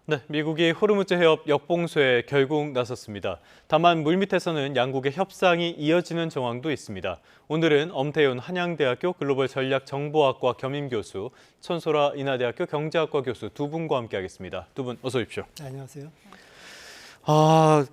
네, 미국이 호르무즈 해협 역봉쇄에 결국 나섰습니다. 다만 물밑에서는 양국의 협상이 이어지는 정황도 있습니다. 오늘은 엄태윤 한양대학교 글로벌 전략정보학과 겸임교수, 천소라 인하대학교 경제학과 교수 두 분과 함께하겠습니다. 두 분 어서 오십시오. 네, 안녕하세요.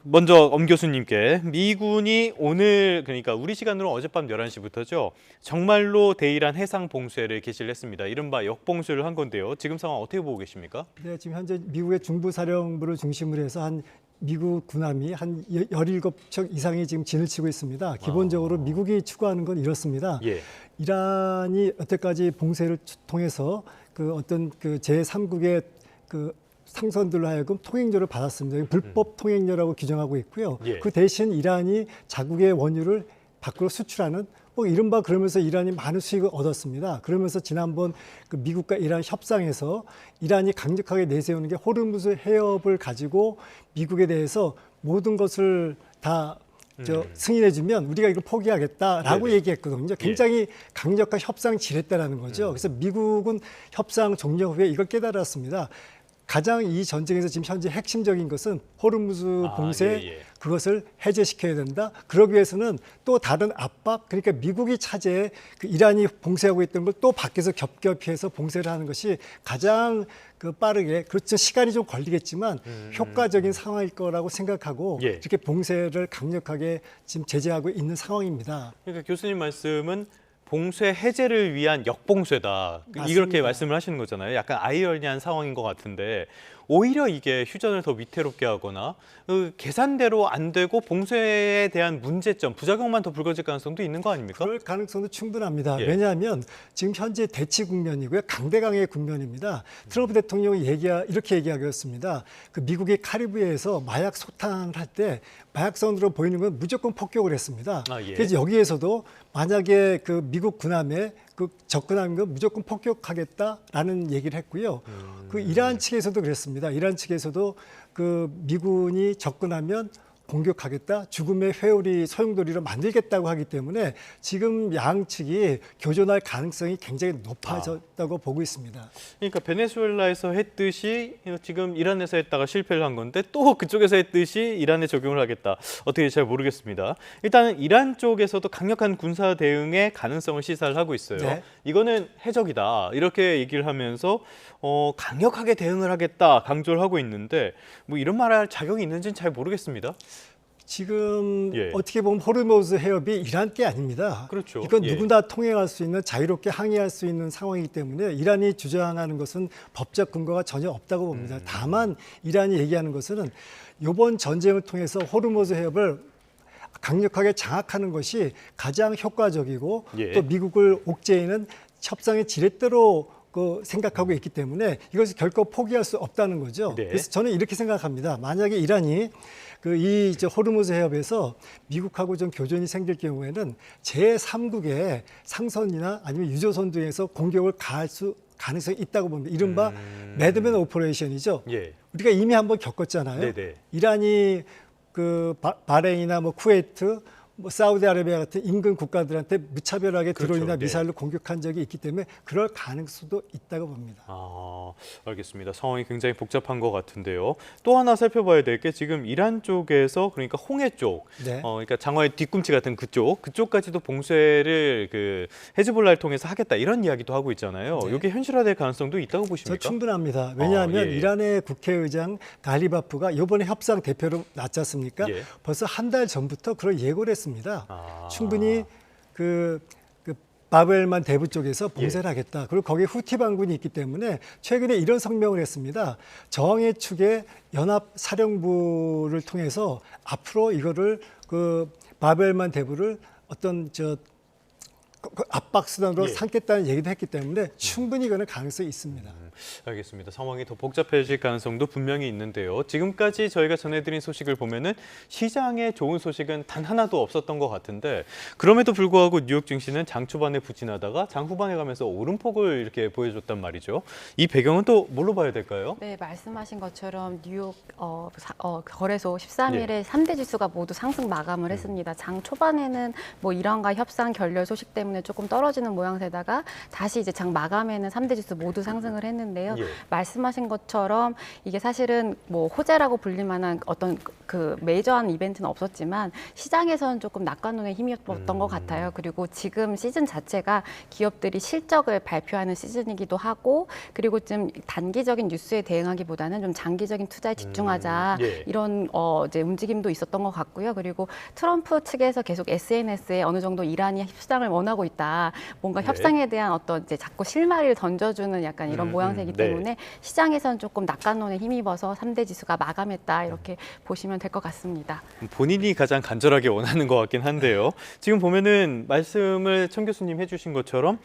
먼저 엄 교수님께 미군이 오늘 그러니까 우리 시간으로 어젯밤 11시부터죠. 정말로 대이란 해상 봉쇄를 개시를 했습니다. 이른바 역봉쇄를 한 건데요. 지금 상황 어떻게 보고 계십니까? 네, 지금 현재 미국의 중부사령부를 중심으로 해서 한 미국 군함이 한 17척 이상이 지금 진을 치고 있습니다. 기본적으로 미국이 추구하는 건 이렇습니다. 예. 이란이 여태까지 봉쇄를 통해서 그 어떤 그 제3국의 그 상선들로 하여금 통행료를 받았습니다. 불법 통행료라고 규정하고 있고요. 예. 그 대신 이란이 자국의 원유를 밖으로 수출하는 뭐 이른바 그러면서 이란이 많은 수익을 얻었습니다. 그러면서 지난번 그 미국과 이란 협상에서 이란이 강력하게 내세우는 게 호르무즈 해협을 가지고 미국에 대해서 모든 것을 다 승인해주면 우리가 이걸 포기하겠다라고 네네. 얘기했거든요. 굉장히 강력한 협상 지렛대라는 거죠. 그래서 미국은 협상 종료 후에 이걸 깨달았습니다. 가장 이 전쟁에서 지금 현재 핵심적인 것은 호르무즈 봉쇄 그것을 해제시켜야 된다. 그러기 위해서는 또 다른 압박, 그러니까 미국이 차제에 그 이란이 봉쇄하고 있던 걸 또 밖에서 겹겹이 해서 봉쇄를 하는 것이 가장 그 빠르게, 그렇죠. 시간이 좀 걸리겠지만 효과적인 상황일 거라고 생각하고 이렇게 봉쇄를 강력하게 지금 제재하고 있는 상황입니다. 그러니까 교수님 말씀은 봉쇄 해제를 위한 역봉쇄다. 맞습니다. 이렇게 말씀을 하시는 거잖아요. 약간 아이러니한 상황인 것 같은데 오히려 이게 휴전을 더 위태롭게 하거나 계산대로 안 되고 봉쇄에 대한 문제점, 부작용만 더 불거질 가능성도 있는 거 아닙니까? 그럴 가능성도 충분합니다. 왜냐하면 지금 현재 대치 국면이고요. 강대강의 국면입니다. 트럼프 대통령이 이렇게 얘기하고 있습니다. 그 미국의 카리브해에서 마약 소탕을 할 때 마약선으로 보이는 건 무조건 폭격을 했습니다. 그래서 여기에서도 만약에 그 미국 군함에 그 접근하는 건 무조건 폭격하겠다라는 얘기를 했고요. 그 이란 측에서도 그랬습니다. 이란 측에서도 그 미군이 접근하면 공격하겠다, 죽음의 회오리 소용돌이로 만들겠다고 하기 때문에 지금 양측이 교전할 가능성이 굉장히 높아졌다고 보고 있습니다. 그러니까 베네수엘라에서 했듯이 지금 이란에서 했다가 실패를 한 건데 또 그쪽에서 했듯이 이란에 적용을 하겠다. 어떻게 잘 모르겠습니다. 일단은 이란 쪽에서도 강력한 군사 대응의 가능성을 시사를 하고 있어요. 네. 이거는 해적이다. 이렇게 얘기를 하면서 강력하게 대응을 하겠다 강조를 하고 있는데 뭐 이런 말할 자격이 있는지는 잘 모르겠습니다. 지금 어떻게 보면 호르무즈 해협이 이란 게 아닙니다. 그렇죠. 이건 누구나 통행할 수 있는, 자유롭게 항해할 수 있는 상황이기 때문에 이란이 주장하는 것은 법적 근거가 전혀 없다고 봅니다. 다만 이란이 얘기하는 것은 이번 전쟁을 통해서 호르무즈 해협을 강력하게 장악하는 것이 가장 효과적이고 또 미국을 옥죄이는 협상의 지렛대로 생각하고 있기 때문에 이것을 결코 포기할 수 없다는 거죠. 그래서 저는 이렇게 생각합니다. 만약에 이란이 이 호르무즈 해협에서 미국하고 좀 교전이 생길 경우에는 제3국의 상선이나 아니면 유조선 등에서 공격을 가할 가능성이 있다고 봅니다. 이른바 매드맨 오퍼레이션이죠. 우리가 이미 한번 겪었잖아요. 이란이 그 바레인이나 뭐 쿠웨이트, 뭐 사우디아라비아 같은 인근 국가들한테 무차별하게 드론이나 미사일로 공격한 적이 있기 때문에 그럴 가능성도 있다고 봅니다. 알겠습니다. 상황이 굉장히 복잡한 것 같은데요. 또 하나 살펴봐야 될 게 지금 이란 쪽에서 그러니까 홍해 쪽, 그러니까 장화의 뒤꿈치 같은 그쪽까지도 봉쇄를 그 헤즈볼라를 통해서 하겠다 이런 이야기도 하고 있잖아요. 이게 현실화될 가능성도 있다고 보십니까? 저 충분합니다. 왜냐하면 이란의 국회의장 갈리바프가 이번에 협상 대표로 났지 않습니까? 벌써 한 달 전부터 그걸 예고를 했습니다. 충분히 그 바벨만 대부 쪽에서 봉쇄를 하겠다. 그리고 거기에 후티 반군이 있기 때문에 최근에 이런 성명을 했습니다. 저항의 축의 연합 사령부를 통해서 앞으로 이거를 그 바벨만 대부를 어떤 압박 수단으로 삼겠다는 얘기도 했기 때문에 충분히 이거는 가능성이 있습니다. 알겠습니다. 상황이 더 복잡해질 가능성도 분명히 있는데요. 지금까지 저희가 전해드린 소식을 보면은 시장에 좋은 소식은 단 하나도 없었던 것 같은데 그럼에도 불구하고 뉴욕 증시는 장 초반에 부진하다가 장 후반에 가면서 오름폭을 이렇게 보여줬단 말이죠. 이 배경은 또 뭘로 봐야 될까요? 네, 말씀하신 것처럼 뉴욕 거래소 13일에 3대 지수가 모두 상승 마감을 했습니다. 장 초반에는 뭐 이란과 협상 결렬 소식 때문에 조금 떨어지는 모양새다가 다시 이제 장 마감에는 3대 지수 모두 상승을 했는데 했는데요. 예. 말씀하신 것처럼 이게 사실은 뭐 호재라고 불릴 만한 어떤 그 메이저한 이벤트는 없었지만 시장에서는 조금 낙관론에 힘입었던 것 같아요. 그리고 지금 시즌 자체가 기업들이 실적을 발표하는 시즌이기도 하고 그리고 좀 단기적인 뉴스에 대응하기보다는 좀 장기적인 투자에 집중하자 예. 이런 이제 움직임도 있었던 것 같고요. 그리고 트럼프 측에서 계속 SNS에 어느 정도 이란이 협상을 원하고 있다. 뭔가 네. 협상에 대한 어떤 이제 자꾸 실마리를 던져주는 약간 이런 모양새이기 네. 때문에 시장에서는 조금 낙관론에 힘입어서 3대 지수가 마감했다 이렇게 보시면 될 것 같습니다. 본인이 가장 간절하게 원하는 것 같긴 한데요. 지금 보면은 말씀을 청 교수님 해주신 것처럼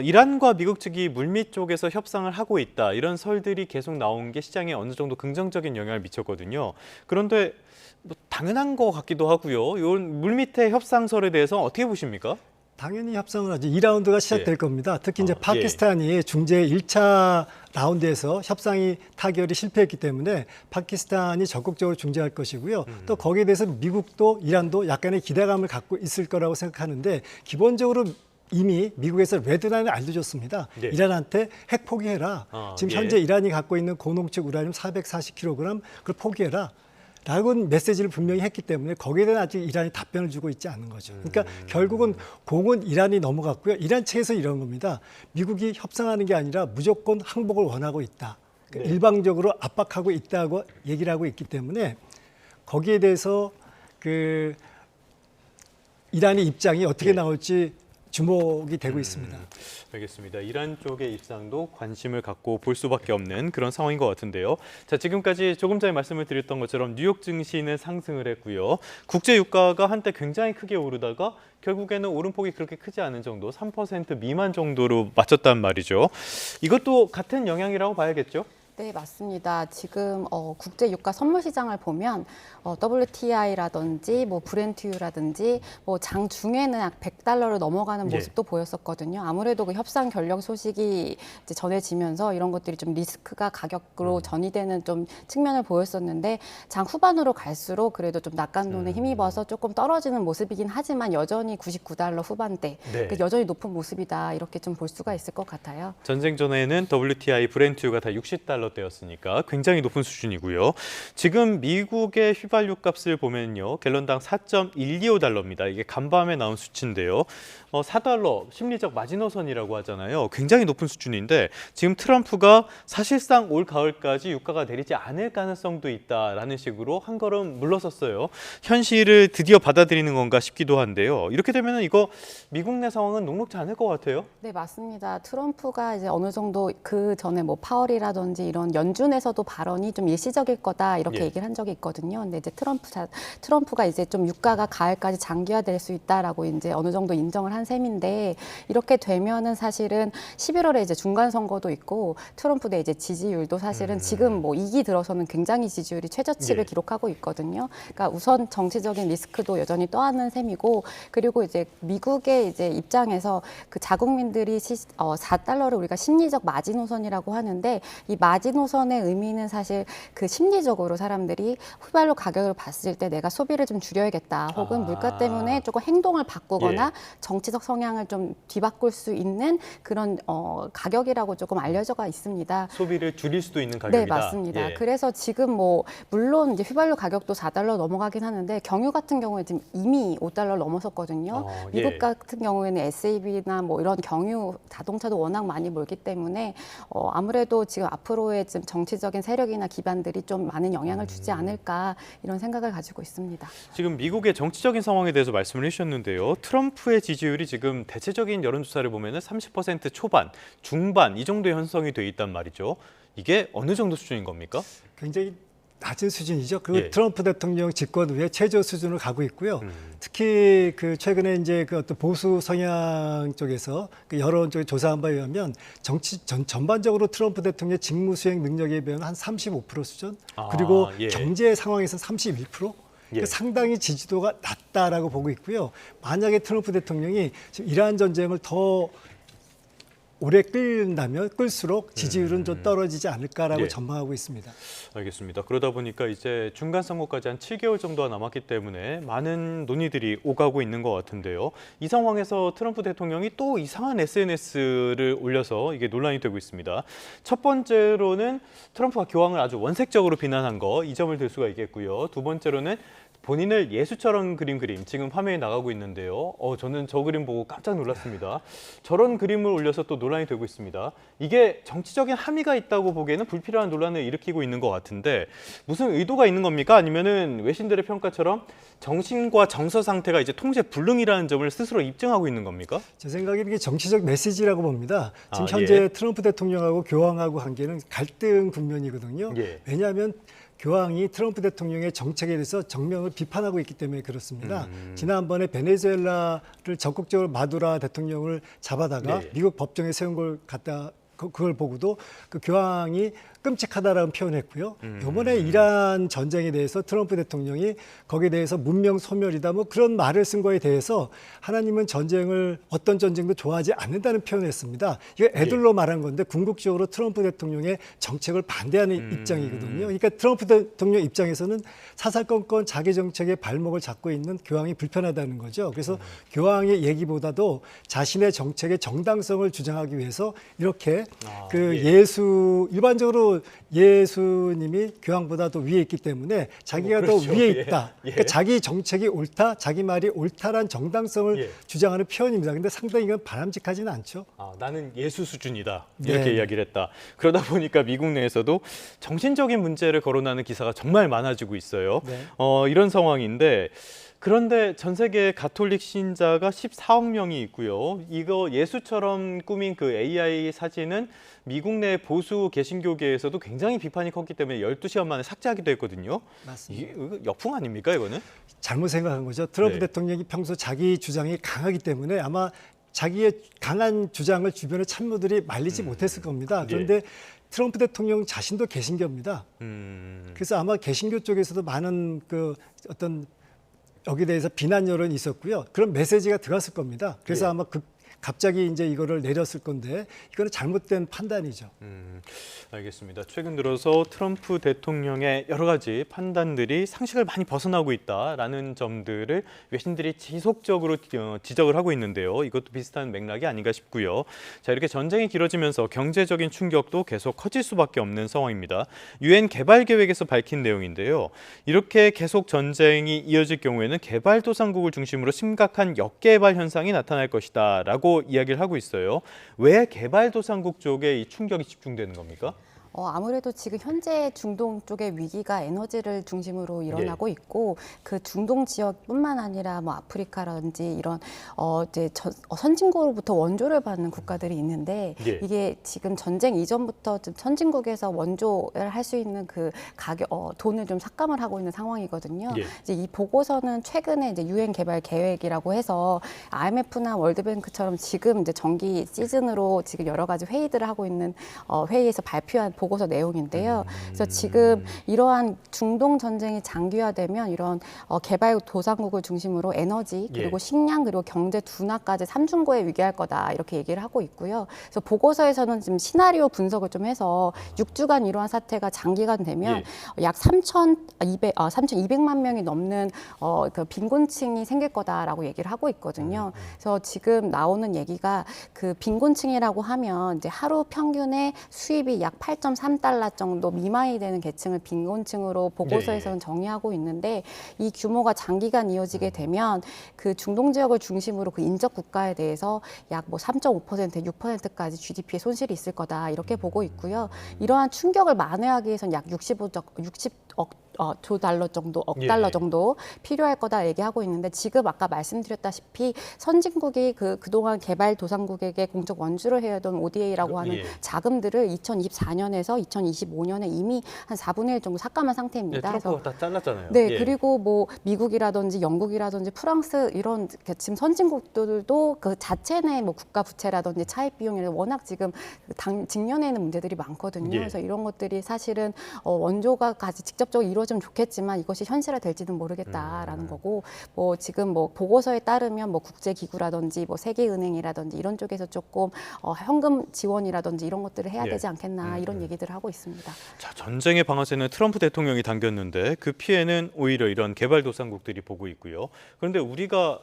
이란과 미국 측이 물밑 쪽에서 협상을 하고 있다 이런 설들이 계속 나온 게 시장에 어느 정도 긍정적인 영향을 미쳤거든요. 그런데 뭐 당연한 것 같기도 하고요. 이 물밑의 협상설에 대해서 어떻게 보십니까? 당연히 협상을 하죠. 2라운드가 시작될 예. 겁니다. 특히 이제 예. 파키스탄이 중재 1차 라운드에서 협상이 타결이 실패했기 때문에 파키스탄이 적극적으로 중재할 것이고요. 또 거기에 대해서 미국도 이란도 약간의 기대감을 갖고 있을 거라고 생각하는데 기본적으로 이미 미국에서 레드라인을 알려줬습니다. 예. 이란한테 핵 포기해라. 지금 예. 현재 이란이 갖고 있는 고농축 우라늄 440kg 그걸 포기해라. 라고 메시지를 분명히 했기 때문에 거기에 대한 아직 이란이 답변을 주고 있지 않은 거죠. 그러니까 결국은 공은 이란이 넘어갔고요. 이란 측에서 이런 겁니다. 미국이 협상하는 게 아니라 무조건 항복을 원하고 있다. 그러니까 네. 일방적으로 압박하고 있다고 얘기를 하고 있기 때문에 거기에 대해서 그 이란의 입장이 어떻게 네. 나올지 주목이 되고 있습니다. 알겠습니다. 이란 쪽의 입장도 관심을 갖고 볼 수밖에 없는 그런 상황인 것 같은데요. 자, 지금까지 조금 전에 말씀을 드렸던 것처럼 뉴욕 증시는 상승을 했고요. 국제 유가가 한때 굉장히 크게 오르다가 결국에는 오름폭이 그렇게 크지 않은 정도, 3% 미만 정도로 맞췄단 말이죠. 이것도 같은 영향이라고 봐야겠죠? 네, 맞습니다. 지금 국제 유가 선물 시장을 보면 WTI라든지 뭐 브렌트유라든지 뭐 장 중에는 약 100달러를 넘어가는 예. 모습도 보였었거든요. 아무래도 그 협상 결렬 소식이 이제 전해지면서 이런 것들이 좀 리스크가 가격으로 전이되는 좀 측면을 보였었는데 장 후반으로 갈수록 그래도 좀 낙관론에 힘입어서 조금 떨어지는 모습이긴 하지만 여전히 99달러 후반대, 네. 여전히 높은 모습이다 이렇게 좀 볼 수가 있을 것 같아요. 전쟁 전에는 WTI, 브렌트유가 다 60달러대였으니까 굉장히 높은 수준이고요. 지금 미국의 휘발유 값을 보면요. 갤런당 4.125달러입니다. 이게 간밤에 나온 수치인데요. 4달러 심리적 마지노선이라고 하잖아요. 굉장히 높은 수준인데 지금 트럼프가 사실상 올 가을까지 유가가 내리지 않을 가능성도 있다라는 식으로 한 걸음 물러섰어요. 현실을 드디어 받아들이는 건가 싶기도 한데요. 이렇게 되면 이거 미국 내 상황은 녹록지 않을 것 같아요. 네, 맞습니다. 트럼프가 이제 어느 정도 그 전에 뭐 파월이라든지 이런 연준에서도 발언이 좀 일시적일 거다 이렇게 예. 얘기를 한 적이 있거든요. 근데 이제 트럼프가 이제 좀 유가가 가을까지 장기화될 수 있다라고 이제 어느 정도 인정을 한 셈인데 이렇게 되면은 사실은 11월에 이제 중간 선거도 있고 트럼프 내 이제 지지율도 사실은 지금 뭐 2기 들어서는 굉장히 지지율이 최저치를 예. 기록하고 있거든요. 그러니까 우선 정치적인 리스크도 여전히 떠안는 셈이고 그리고 이제 미국의 이제 입장에서 그 자국민들이 4달러를 우리가 심리적 마지노선이라고 하는데 이 마지노선의 의미는 사실 그 심리적으로 사람들이 휘발유 가격을 봤을 때 내가 소비를 좀 줄여야겠다 혹은 물가 때문에 조금 행동을 바꾸거나 정치적 성향을 좀 뒤바꿀 수 있는 그런 가격이라고 조금 알려져가 있습니다. 소비를 줄일 수도 있는 가격이다. 네, 맞습니다. 예. 그래서 지금 뭐 물론 이제 휘발유 가격도 4달러 넘어가긴 하는데 경유 같은 경우에 지금 이미 5달러 넘어섰거든요. 미국 예. 같은 경우에는 SAB나 뭐 이런 경유 자동차도 워낙 많이 몰기 때문에 아무래도 지금 앞으로의 지금 정치적인 세력이나 기반들이 좀 많은 영향을 주지 않을까 이런 생각을 가지고 있습니다. 지금 미국의 정치적인 상황에 대해서 말씀을 해주셨는데요. 트럼프의 지지율이 지금 대체적인 여론조사를 보면 30% 초반, 중반 이 정도 형성이 돼 있단 말이죠. 이게 어느 정도 수준인 겁니까? 굉장히 낮은 수준이죠. 그리고 예. 트럼프 대통령 집권 후에 최저 수준을 가고 있고요. 특히 그 최근에 이제 그 어떤 보수 성향 쪽에서 그 여론 쪽에 조사한 바에 의하면 전반적으로 트럼프 대통령의 직무 수행 능력에 비하면 한 35% 수준. 그리고 예. 경제 상황에서 31%. 예. 상당히 지지도가 낮다라고 보고 있고요. 만약에 트럼프 대통령이 지금 이란 전쟁을 더 오래 끓는다면 끌수록 지지율은 좀 떨어지지 않을까라고 예. 전망하고 있습니다. 알겠습니다. 그러다 보니까 이제 중간 선거까지 한 7개월 정도가 남았기 때문에 많은 논의들이 오가고 있는 것 같은데요. 이 상황에서 트럼프 대통령이 또 이상한 SNS를 올려서 이게 논란이 되고 있습니다. 첫 번째로는 트럼프가 교황을 아주 원색적으로 비난한 거, 이 점을 들 수가 있겠고요. 두 번째로는 본인을 예수처럼 그린 그림, 지금 화면에 나가고 있는데요. 저는 저 그림 보고 깜짝 놀랐습니다. 저런 그림을 올려서 또 논란이 되고 있습니다. 이게 정치적인 함의가 있다고 보기에는 불필요한 논란을 일으키고 있는 것 같은데 무슨 의도가 있는 겁니까? 아니면은 외신들의 평가처럼 정신과 정서 상태가 이제 통제 불능이라는 점을 스스로 입증하고 있는 겁니까? 제 생각에 이게 정치적 메시지라고 봅니다. 지금 아, 현재 예. 트럼프 대통령하고 교황하고 관계는 갈등 국면이거든요. 예. 왜냐하면 교황이 트럼프 대통령의 정책에 대해서 정면을 비판하고 있기 때문에 그렇습니다. 지난번에 베네수엘라를 적극적으로 마두라 대통령을 잡아다가 네. 미국 법정에 세운 걸 갖다 그걸 보고도 그 교황이 끔찍하다라는 표현했고요. 이번에 이란 전쟁에 대해서 트럼프 대통령이 거기에 대해서 문명 소멸이다 뭐 그런 말을 쓴 거에 대해서 하나님은 전쟁을 어떤 전쟁도 좋아하지 않는다는 표현을 했습니다. 이거 애들로 말한 건데 궁극적으로 트럼프 대통령의 정책을 반대하는 입장이거든요. 그러니까 트럼프 대통령 입장에서는 사사건건 자기 정책의 발목을 잡고 있는 교황이 불편하다는 거죠. 그래서 교황의 얘기보다도 자신의 정책의 정당성을 주장하기 위해서 이렇게 일반적으로 예수님이 교황보다 더 위에 있기 때문에 자기가 그렇죠. 더 위에 예. 있다. 예. 그러니까 자기 정책이 옳다, 자기 말이 옳다란 정당성을 예. 주장하는 표현입니다. 근데 상당히 이건 바람직하지는 않죠. 나는 예수 수준이다. 이렇게 네. 이야기를 했다. 그러다 보니까 미국 내에서도 정신적인 문제를 거론하는 기사가 정말 많아지고 있어요. 네. 이런 상황인데 그런데 전 세계 가톨릭 신자가 14억 명이 있고요. 이거 예수처럼 꾸민 그 AI 사진은 미국 내 보수 개신교계에서도 굉장히 비판이 컸기 때문에 12시간 만에 삭제하기도 했거든요. 맞습니다. 이게 역풍 아닙니까, 이거는? 잘못 생각한 거죠. 트럼프 네. 대통령이 평소 자기 주장이 강하기 때문에 아마 자기의 강한 주장을 주변의 참모들이 말리지 못했을 겁니다. 그런데 트럼프 대통령 자신도 개신교입니다. 그래서 아마 개신교 쪽에서도 많은 그 어떤 여기에 대해서 비난 여론이 있었고요. 그런 메시지가 들어갔을 겁니다. 그래서 예. 아마 갑자기 이제 이거를 내렸을 건데 이거는 잘못된 판단이죠. 알겠습니다. 최근 들어서 트럼프 대통령의 여러 가지 판단들이 상식을 많이 벗어나고 있다라는 점들을 외신들이 지속적으로 지적을 하고 있는데요. 이것도 비슷한 맥락이 아닌가 싶고요. 자, 이렇게 전쟁이 길어지면서 경제적인 충격도 계속 커질 수밖에 없는 상황입니다. 유엔 개발 계획에서 밝힌 내용인데요. 이렇게 계속 전쟁이 이어질 경우에는 개발도상국을 중심으로 심각한 역개발 현상이 나타날 것이다라고 이야기를 하고 있어요. 왜 개발도상국 쪽에 이 충격이 집중되는 겁니까? 아무래도 지금 현재 중동 쪽의 위기가 에너지를 중심으로 일어나고 있고 그 중동 지역뿐만 아니라 뭐 아프리카라든지 이런 이제 선진국으로부터 원조를 받는 국가들이 있는데 예. 이게 지금 전쟁 이전부터 좀 선진국에서 원조를 할 수 있는 그 가격 돈을 좀 삭감을 하고 있는 상황이거든요. 예. 이제 이 보고서는 최근에 이제 유엔 개발 계획이라고 해서 IMF나 월드뱅크처럼 지금 이제 정기 시즌으로 지금 여러 가지 회의들을 하고 있는 회의에서 발표한 보고서 내용인데요. 그래서 지금 이러한 중동 전쟁이 장기화되면 이런 개발도상국을 중심으로 에너지 그리고 식량 그리고 경제 둔화까지 삼중고에 위기할 거다 이렇게 얘기를 하고 있고요. 그래서 보고서에서는 지금 시나리오 분석을 좀 해서 6주간 이러한 사태가 장기간 되면 약 3,200만 명이 넘는 그 빈곤층이 생길 거다라고 얘기를 하고 있거든요. 그래서 지금 나오는 얘기가 그 빈곤층이라고 하면 이제 하루 평균의 수입이 약 8.3달러 정도 미만이 되는 계층을 빈곤층으로 보고서에서는 정의하고 있는데 이 규모가 장기간 이어지게 되면 그 중동 지역을 중심으로 그 인접 국가에 대해서 약 뭐 3.5%, 6%까지 GDP에 손실이 있을 거다 이렇게 보고 있고요. 이러한 충격을 만회하기 위해서는 약 60억 조 달러 정도, 억 달러 정도 필요할 거다 얘기하고 있는데 지금 아까 말씀드렸다시피 선진국이 그동안 개발도상국에게 공적 원주를 해야던 ODA라고 하는 자금들을 2024년에서 2025년에 이미 한 4분의 1 정도 삭감한 상태입니다. 트럼프가 다 잘랐잖아요. 네, 그리고 뭐 미국이라든지 영국이라든지 프랑스 이런 지금 선진국들도 그 자체 내 뭐 국가 부채라든지 차입 비용이 워낙 지금 직면해 있는 문제들이 많거든요. 그래서 이런 것들이 사실은 원조가 직접적으로 이루어지면 좋겠지만 이것이 현실화될지는 모르겠다라는 거고 뭐 지금 뭐 보고서에 따르면 뭐 국제기구라든지 뭐 세계은행이라든지 이런 쪽에서 조금 현금 지원이라든지 이런 것들을 해야 예. 되지 않겠나 이런 얘기들을 하고 있습니다. 자, 전쟁의 방아쇠는 트럼프 대통령이 당겼는데 그 피해는 오히려 이런 개발도상국들이 보고 있고요. 그런데 우리가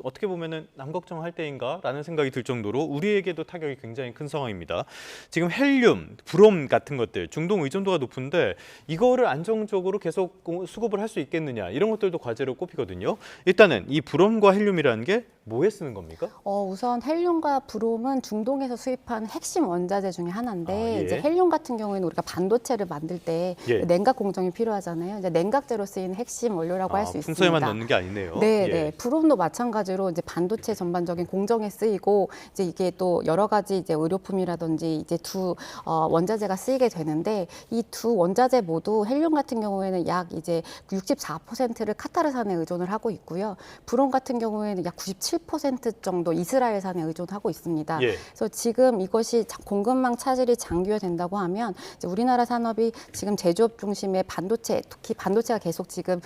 어떻게 보면은 남 걱정할 때인가라는 생각이 들 정도로 우리에게도 타격이 굉장히 큰 상황입니다. 지금 헬륨, 브롬 같은 것들 중동 의존도가 높은데 이거를 안정적으로 계속 수급을 할 수 있겠느냐 이런 것들도 과제로 꼽히거든요. 일단은 이 브롬과 헬륨이라는 게 뭐에 쓰는 겁니까? 우선 헬륨과 브롬은 중동에서 수입한 핵심 원자재 중에 하나인데 예. 이제 헬륨 같은 경우에는 우리가 반도체를 만들 때 예. 냉각 공정이 필요하잖아요. 이제 냉각재로 쓰이는 핵심 원료라고 할 수 있습니다. 풍선에만 넣는 게 아니네요. 네, 예. 네. 브롬도 마찬가지로 이제 반도체 전반적인 공정에 쓰이고 이제 이게 또 여러 가지 이제 의료품이라든지 이제 두 원자재가 쓰이게 되는데 이 두 원자재 모두 헬륨 같은 경우에는 약 이제 64%를 카타르산에 의존을 하고 있고요. 브롬 같은 경우에는 약 97% 정도 이스라엘산에 의존하고 있습니다. 예. 그래서 지금 이것이 공급망 차질이 장기화된다고 하면 이제 우리나라 산업이 지금 제조업 중심의 반도체, 특히 반도체가 계속 지금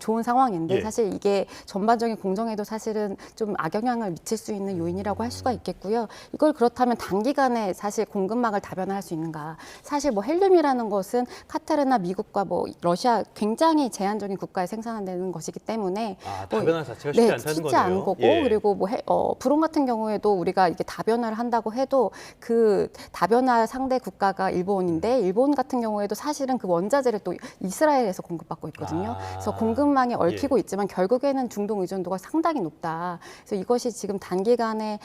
좋은 상황인데 예. 사실 이게 전반적인 공정에도 사실은 좀 악영향을 미칠 수 있는 요인이라고 할 수가 있겠고요. 이걸 그렇다면 단기간에 사실 공급망을 다변화할 수 있는가? 사실 뭐 헬륨이라는 것은 카타르나 미국과 뭐 러시아 굉장히 제한적인 국가에 생산되는 것이기 때문에 다변화 자체가 쉽지 않다는 쉽지 거네요. 않은 거고 예. 그리고 뭐 브롬 같은 경우에도 우리가 이게 다변화를 한다고 해도 그 다변화 상대 국가가 일본인데 일본 같은 경우에도 사실은 그 원자재를 또 이스라엘에서 공급받고 있거든요. 그래서 공급망이 얽히고 있지만 결국에는 중동 의존도가 상당히 높다. 그래서 이것이 지금 단기간에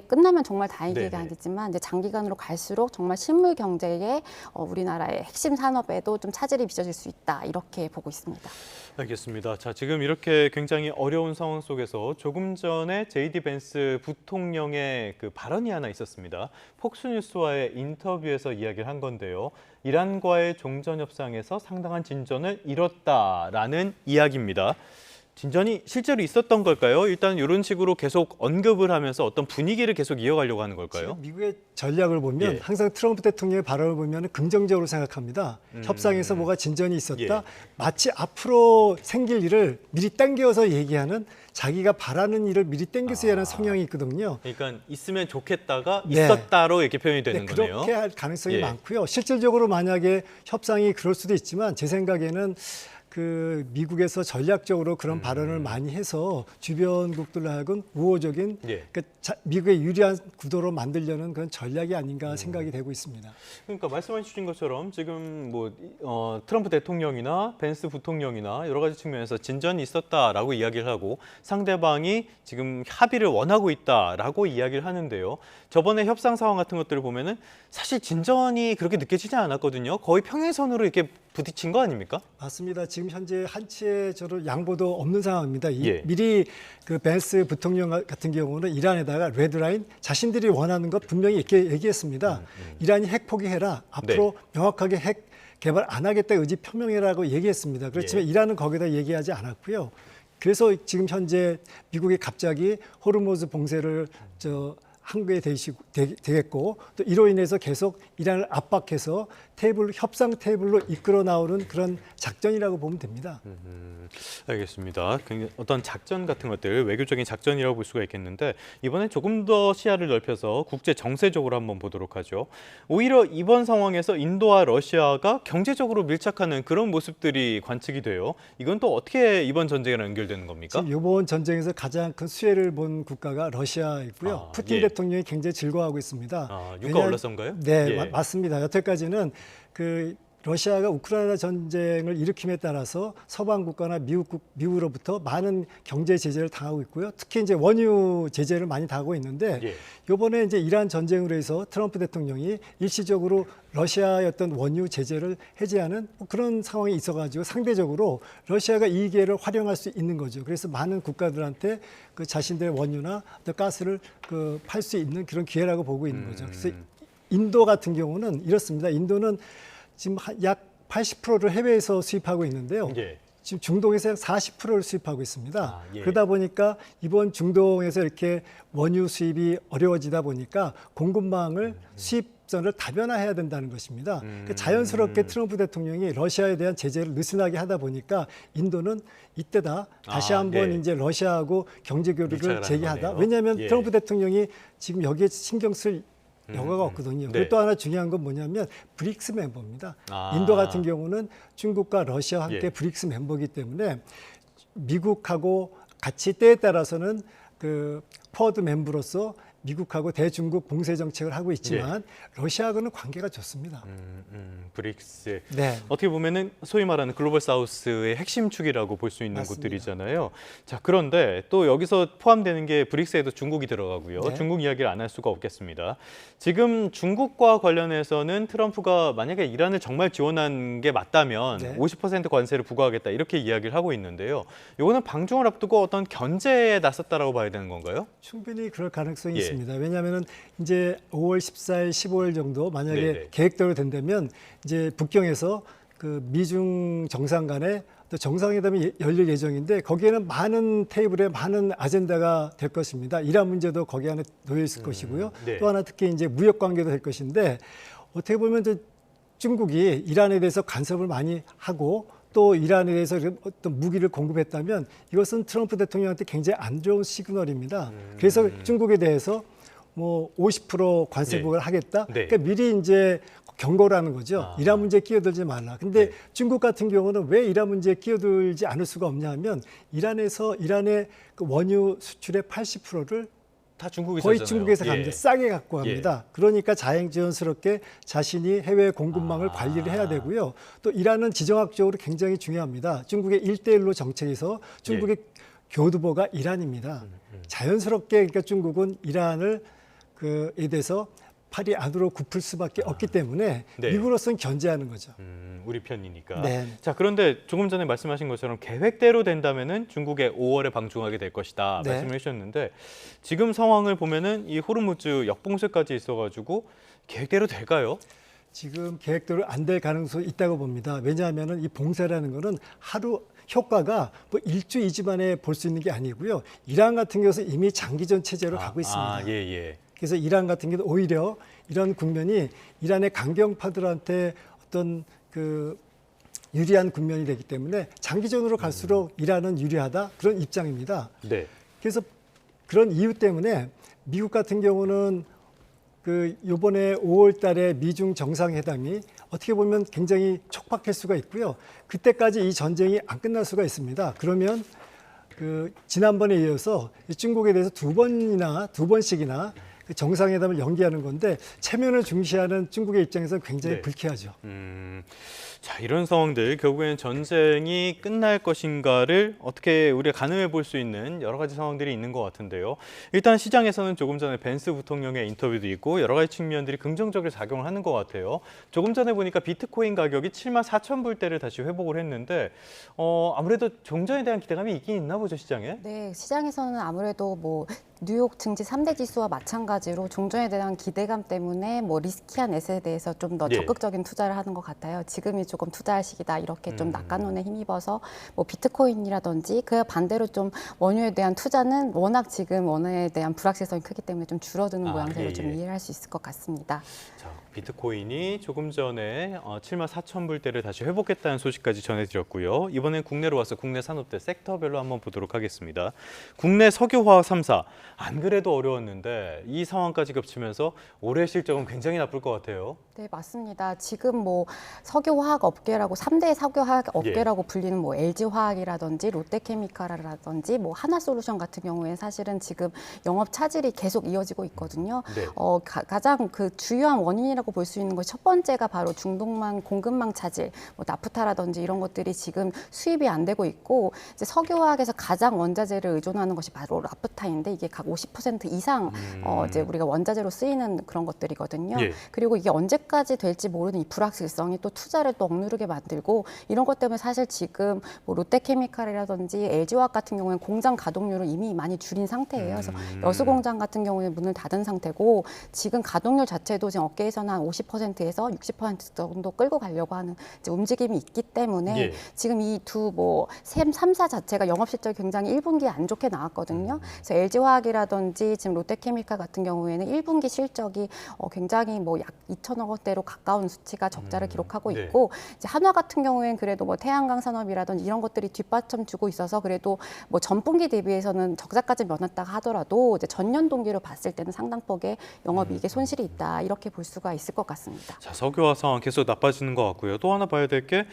끝나면 정말 다행이겠지만 이제 장기간으로 갈수록 정말 실물 경제에 우리나라의 핵심 산업에도 좀 차질이 빚어질 수 있다. 이렇게 보고 있습니다. 알겠습니다. 자, 지금 이렇게 굉장히 어려운 상황 속에서 조금 전에 JD 벤스 부통령의 그 발언이 하나 있었습니다. 폭스뉴스와의 인터뷰에서 이야기를 한 건데요. 이란과의 종전 협상에서 상당한 진전을 이뤘다라는 이야기입니다. 진전이 실제로 있었던 걸까요? 일단 이런 식으로 계속 언급을 하면서 어떤 분위기를 계속 이어가려고 하는 걸까요? 지금 미국의 전략을 보면 예. 항상 트럼프 대통령의 발언을 보면 긍정적으로 생각합니다. 협상에서 뭐가 진전이 있었다. 예. 마치 앞으로 생길 일을 미리 당겨서 얘기하는 자기가 바라는 일을 미리 당겨서 얘기하는 성향이 있거든요. 그러니까 있으면 좋겠다가 네. 있었다로 이렇게 표현이 되는 네, 거네요. 그렇게 할 가능성이 예. 많고요. 실질적으로 만약에 협상이 그럴 수도 있지만 제 생각에는 그 미국에서 전략적으로 그런 발언을 많이 해서 주변국들로 하여금 우호적인 예. 미국의 유리한 구도로 만들려는 그런 전략이 아닌가 생각이 되고 있습니다. 그러니까 말씀해 주신 것처럼 지금 뭐 트럼프 대통령이나 벤스 부통령이나 여러 가지 측면에서 진전이 있었다라고 이야기를 하고 상대방이 지금 합의를 원하고 있다라고 이야기를 하는데요. 저번에 협상 상황 같은 것들을 보면은 사실 진전이 그렇게 느껴지지 않았거든요. 거의 평행선으로 이렇게 부딪힌 거 아닙니까? 맞습니다. 지금 현재 한치의 양보도 없는 상황입니다. 예. 미리 그 벤스 부통령 같은 경우는 이란에다가 레드라인 자신들이 원하는 것 분명히 이렇게 얘기했습니다. 이란이 핵 포기해라. 앞으로 명확하게 핵 개발 안 하겠다 의지 표명해라고 얘기했습니다. 그렇지만 예. 이란은 거기다 얘기하지 않았고요. 그래서 지금 현재 미국이 갑자기 호르무즈 봉쇄를 한국에 되겠고 또 이로 인해서 계속 이란을 압박해서 협상 테이블로 이끌어 나오는 그런 작전이라고 보면 됩니다. 알겠습니다. 어떤 작전 같은 것들, 외교적인 작전이라고 볼 수가 있겠는데 이번엔 조금 더 시야를 넓혀서 국제 정세적으로 한번 보도록 하죠. 오히려 이번 상황에서 인도와 러시아가 경제적으로 밀착하는 그런 모습들이 관측이 돼요. 이건 또 어떻게 이번 전쟁이랑 연결되는 겁니까? 지금 이번 전쟁에서 가장 큰 수혜를 본 국가가 러시아이고요. 푸틴 예. 대통령이 굉장히 즐거워하고 있습니다. 유가 올랐던가요? 네, 예. 맞습니다. 여태까지는 러시아가 우크라이나 전쟁을 일으킴에 따라서 서방 국가나 미국으로부터 많은 경제 제재를 당하고 있고요. 특히 이제 원유 제재를 많이 당하고 있는데 예. 이번에 이제 이란 전쟁으로 해서 트럼프 대통령이 일시적으로 러시아의 어떤 원유 제재를 해제하는 그런 상황이 있어가지고 상대적으로 러시아가 이 기회를 활용할 수 있는 거죠. 그래서 많은 국가들한테 그 자신들의 원유나 가스를 팔 수 있는 그런 기회라고 보고 있는 거죠. 그래서 인도 같은 경우는 이렇습니다. 인도는 지금 약 80%를 해외에서 수입하고 있는데요. 예. 지금 중동에서 약 40%를 수입하고 있습니다. 아, 예. 그러다 보니까 이번 중동에서 이렇게 원유 수입이 어려워지다 보니까 공급망을 수입선을 다변화해야 된다는 것입니다. 그러니까 자연스럽게 트럼프 대통령이 러시아에 대한 제재를 느슨하게 하다 보니까 인도는 이때다 다시 한번 예. 이제 러시아하고 경제 교류를 밀착을 재개하다. 하는 거네요. 왜냐하면 예. 트럼프 대통령이 지금 여기에 신경 쓸 여가가 없거든요. 네. 그리고 또 하나 중요한 건 뭐냐면 브릭스 멤버입니다. 아. 인도 같은 경우는 중국과 러시아와 함께 예. 브릭스 멤버이기 때문에 미국하고 같이 때에 따라서는 그 쿼드 멤버로서 미국하고 대중국 봉쇄 정책을 하고 있지만 러시아하고는 관계가 좋습니다. 브릭스. 네. 어떻게 보면은 소위 말하는 글로벌 사우스의 핵심 축이라고 볼 수 있는 맞습니다. 곳들이잖아요. 자, 그런데 또 여기서 포함되는 게 브릭스에도 중국이 들어가고요. 네. 중국 이야기를 안 할 수가 없겠습니다. 지금 중국과 관련해서는 트럼프가 만약에 이란을 정말 지원한 게 맞다면 네. 50% 관세를 부과하겠다 이렇게 이야기를 하고 있는데요. 이거는 방중을 앞두고 어떤 견제에 나섰다라고 봐야 되는 건가요? 충분히 그럴 가능성이 예. 있습니다. 왜냐하면 이제 5월 14일, 15일 정도 만약에 네네. 계획대로 된다면 이제 북경에서 그 미중 정상 간에 또 정상회담이 열릴 예정인데 거기에는 많은 테이블에 많은 아젠다가 될 것입니다. 이란 문제도 거기 안에 놓여 있을 것이고요. 네. 또 하나 특히 이제 무역 관계도 될 것인데 어떻게 보면 이제 중국이 이란에 대해서 간섭을 많이 하고 또 이란에 대해서 어떤 무기를 공급했다면 이것은 트럼프 대통령한테 굉장히 안 좋은 시그널입니다. 그래서 중국에 대해서 뭐 50% 관세 부과를 하겠다. 네. 그러니까 미리 이제 경고를 하는 거죠. 이란 문제에 끼어들지 말라. 근데 네. 중국 같은 경우는 왜 이란 문제에 끼어들지 않을 수가 없냐 하면 이란의 그 원유 수출의 80%를 다 중국이 거의 사잖아요. 중국에서 갑니다. 예. 싸게 갖고 갑니다. 그러니까 자행지원스럽게 자신이 해외 공급망을 관리를 해야 되고요. 또 이란은 지정학적으로 굉장히 중요합니다. 중국의 1대1로 정책에서 중국의 교두보가 이란입니다. 자연스럽게 그러니까 중국은 이란을 그에 대해서 팔이 안으로 굽힐 수밖에 없기 때문에 네. 미국으로서는 견제하는 거죠. 우리 편이니까. 네. 자, 그런데 조금 전에 말씀하신 것처럼 계획대로 된다면은 중국에 5월에 방중하게 될 것이다 네. 말씀을 해주셨는데 지금 상황을 보면은 이 호르무즈 역봉쇄까지 있어가지고 계획대로 될까요? 지금 계획대로 안 될 가능성이 있다고 봅니다. 왜냐하면 이 봉쇄라는 거는 하루 효과가 뭐 1주, 2주 만에 볼 수 있는 게 아니고요. 이란 같은 경우는 이미 장기전 체제로 가고 있습니다. 예. 그래서 이란 같은 경우는 오히려 이런 국면이 이란의 강경파들한테 어떤 그 유리한 국면이 되기 때문에 장기전으로 갈수록 이란은 유리하다 그런 입장입니다. 네. 그래서 그런 이유 때문에 미국 같은 경우는 그 이번에 5월 달에 미중 정상회담이 어떻게 보면 굉장히 촉박할 수가 있고요. 그때까지 이 전쟁이 안 끝날 수가 있습니다. 그러면 그 지난번에 이어서 중국에 대해서 두 번씩이나 그 정상회담을 연기하는 건데 체면을 중시하는 중국의 입장에서 굉장히 네. 불쾌하죠. 자, 이런 상황들 결국에는 전쟁이 끝날 것인가를 어떻게 우리가 가늠해 볼 수 있는 여러 가지 상황들이 있는 것 같은데요. 일단 시장에서는 조금 전에 벤스 부통령의 인터뷰도 있고 여러 가지 측면들이 긍정적으로 작용을 하는 것 같아요. 조금 전에 보니까 비트코인 가격이 74,000불대를 다시 회복을 했는데 아무래도 종전에 대한 기대감이 있긴 있나 보죠, 시장에? 네, 시장에서는 아무래도 뭐 뉴욕 증시 3대 지수와 마찬가지로 종전에 대한 기대감 때문에 뭐 리스키한 에셋에 대해서 좀 더 예. 적극적인 투자를 하는 것 같아요. 지금이 조금 투자할 시기다 이렇게 좀 낙관론에 힘입어서 뭐 비트코인이라든지 그 반대로 좀 원유에 대한 투자는 워낙 지금 원화에 대한 불확실성이 크기 때문에 좀 줄어드는 모양새로 예. 좀 이해를 할 수 있을 것 같습니다. 자, 비트코인이 조금 전에 74,000불대를 다시 회복했다는 소식까지 전해드렸고요. 이번엔 국내로 와서 국내 산업들 섹터별로 한번 보도록 하겠습니다. 국내 석유화학 3사, 안 그래도 어려웠는데 이 상황까지 겹치면서 올해 실적은 굉장히 나쁠 것 같아요. 네, 맞습니다. 지금 뭐 석유화학 업계라고 3대 석유화학 업계라고 불리는 뭐 LG화학이라든지 롯데케미칼이라든지 뭐 하나솔루션 같은 경우에 사실은 지금 영업 차질이 계속 이어지고 있거든요. 네. 가장 그 주요한 원인이라고 볼 수 있는 것이 첫 번째가 바로 중동망 공급망 차질, 뭐 나프타라든지 이런 것들이 지금 수입이 안 되고 있고 이제 석유화학에서 가장 원자재를 의존하는 것이 바로 나프타인데 이게 각 50% 이상 이제 우리가 원자재로 쓰이는 그런 것들이거든요. 예. 그리고 이게 언제까지 될지 모르는 이 불확실성이 또 투자를 또 억누르게 만들고 이런 것 때문에 사실 지금 뭐 롯데케미칼이라든지 LG화학 같은 경우에는 공장 가동률을 이미 많이 줄인 상태예요. 그래서 여수 공장 같은 경우에는 문을 닫은 상태고 지금 가동률 자체도 지금 업계에서는 한 50%에서 60% 정도 끌고 가려고 하는 이제 움직임이 있기 때문에 예. 지금 이 두 뭐 3사 자체가 영업 실적이 굉장히 1분기에 안 좋게 나왔거든요. 그래서 LG화학이라든지 지금 롯데케미칼 같은 경우에는 1분기 실적이 굉장히 뭐 약 2천억 원대로 가까운 수치가 적자를 기록하고 네. 있고 이제 한화 같은 경우에는 그래도 뭐 태양광 산업이라든지 이런 것들이 뒷받침 주고 있어서 그래도 뭐 전분기 대비해서는 적자까지 면했다가 하더라도 이제 전년 동기로 봤을 때는 상당폭의 영업이익에 손실이 있다 이렇게 볼 수가 있을 것 같습니다. 자, 석유화 상황 계속 나빠지는 것 같고요. 또 하나 봐야 될 게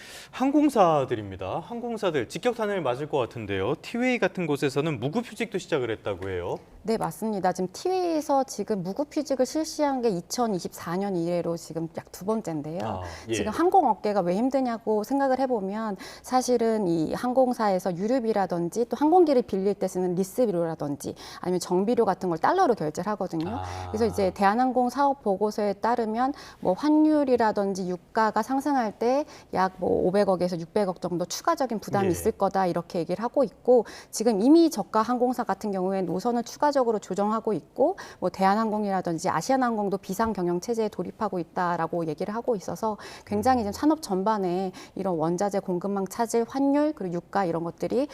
항공사들입니다. 항공사들 직격탄을 맞을 것 같은데요. 티웨이 같은 곳에서는 무급휴직도 시작을 했다고 해요. 네, 맞습니다. 지금 티웨이에서 지금 무급휴직을 실시한 게 2024년 이래로 지금 약 두 번째인데요. 아, 예. 지금 항공업계가 왜 힘드냐고 생각을 해보면 사실은 이 항공사에서 유류비라든지 또 항공기를 빌릴 때 쓰는 리스비료라든지 아니면 정비료 같은 걸 달러로 결제를 하거든요. 아. 그래서 이제 대한항공 사업 보고서에 따르면 뭐 환율이라든지 유가가 상승할 때 약 뭐 500억에서 600억 정도 추가적인 부담이 예. 있을 거다 이렇게 얘기를 하고 있고 지금 이미 저가 항공사 같은 경우에 노선을 추가적으로 조정하고 있고 뭐 대한항공이라든지 아시아나항공도 비상 경영 체제에 돌입하고 있다라고 얘기를 하고 있어서 굉장히 지금 산업 전반에 이런 원자재 공급망 차질, 환율 그리고 유가 이런 것들이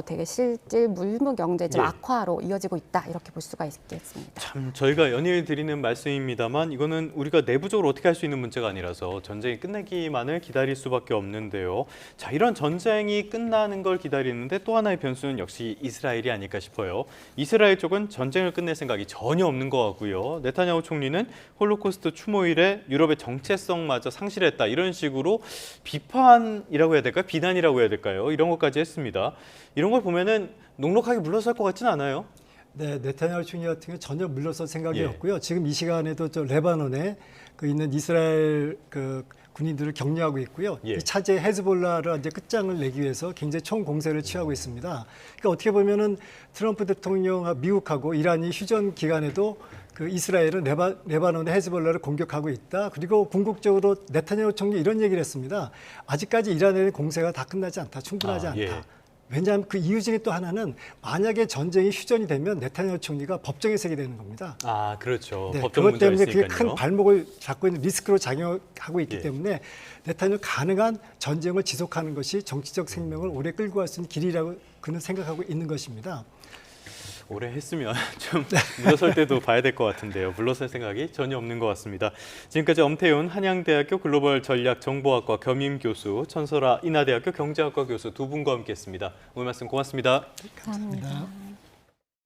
되게 실질 물무 경제적 예. 악화로 이어지고 있다 이렇게 볼 수가 있겠습니다. 참 저희가 연일 드리는 말씀입니다만 이거는 우리가 내부적으로 어떻게 할 수 있는 문제가 아니라서 전쟁이 끝내기만을 기다릴 수밖에 없는데요. 자, 이런 전쟁이 끝나는 걸 기다리는데 또 하나의 변수는 역시 이스라엘이 아닐까 싶어요. 이스라엘 쪽은 전쟁을 끝낼 생각이 전혀 없는 것 같고요. 네타냐후 총리는 홀로코스트 추모 이래 유럽의 정체성마저 상실했다 이런 식으로 비판이라고 해야 될까요? 비난이라고 해야 될까요? 이런 것까지 했습니다. 이런 걸 보면은 녹록하게 물러설 것 같지는 않아요. 네, 네타냐후 총리 같은 경우 전혀 물러설 생각이 예. 없고요. 지금 이 시간에도 저 레바논에 그 있는 이스라엘 그 군인들을 격려하고 있고요. 예. 이 차제 헤즈볼라를 이제 끝장을 내기 위해서 굉장히 총공세를 취하고 있습니다. 그러니까 어떻게 보면은 트럼프 대통령 미국하고 이란이 휴전 기간에도 그 이스라엘은 레바논의 헤즈볼라를 공격하고 있다. 그리고 궁극적으로 네타냐후 총리 이런 얘기를 했습니다. 아직까지 이란의 공세가 다 끝나지 않다. 충분하지 않다. 예. 왜냐하면 그 이유 중에 또 하나는 만약에 전쟁이 휴전이 되면 네타냐후 총리가 법정에 서게 되는 겁니다. 아, 그렇죠. 네, 법정 그것 문제가 때문에 그게 있으니까요. 큰 발목을 잡고 있는 리스크로 작용하고 있기 예. 때문에 네타냐후 가능한 전쟁을 지속하는 것이 정치적 생명을 오래 끌고 갈 수 있는 길이라고 그는 생각하고 있는 것입니다. 오래 했으면 좀 물러설 때도 봐야 될 것 같은데요. 물러설 생각이 전혀 없는 것 같습니다. 지금까지 엄태훈 한양대학교 글로벌 전략정보학과 겸임 교수, 천설아 인하대학교 경제학과 교수 두 분과 함께했습니다. 오늘 말씀 고맙습니다. 감사합니다.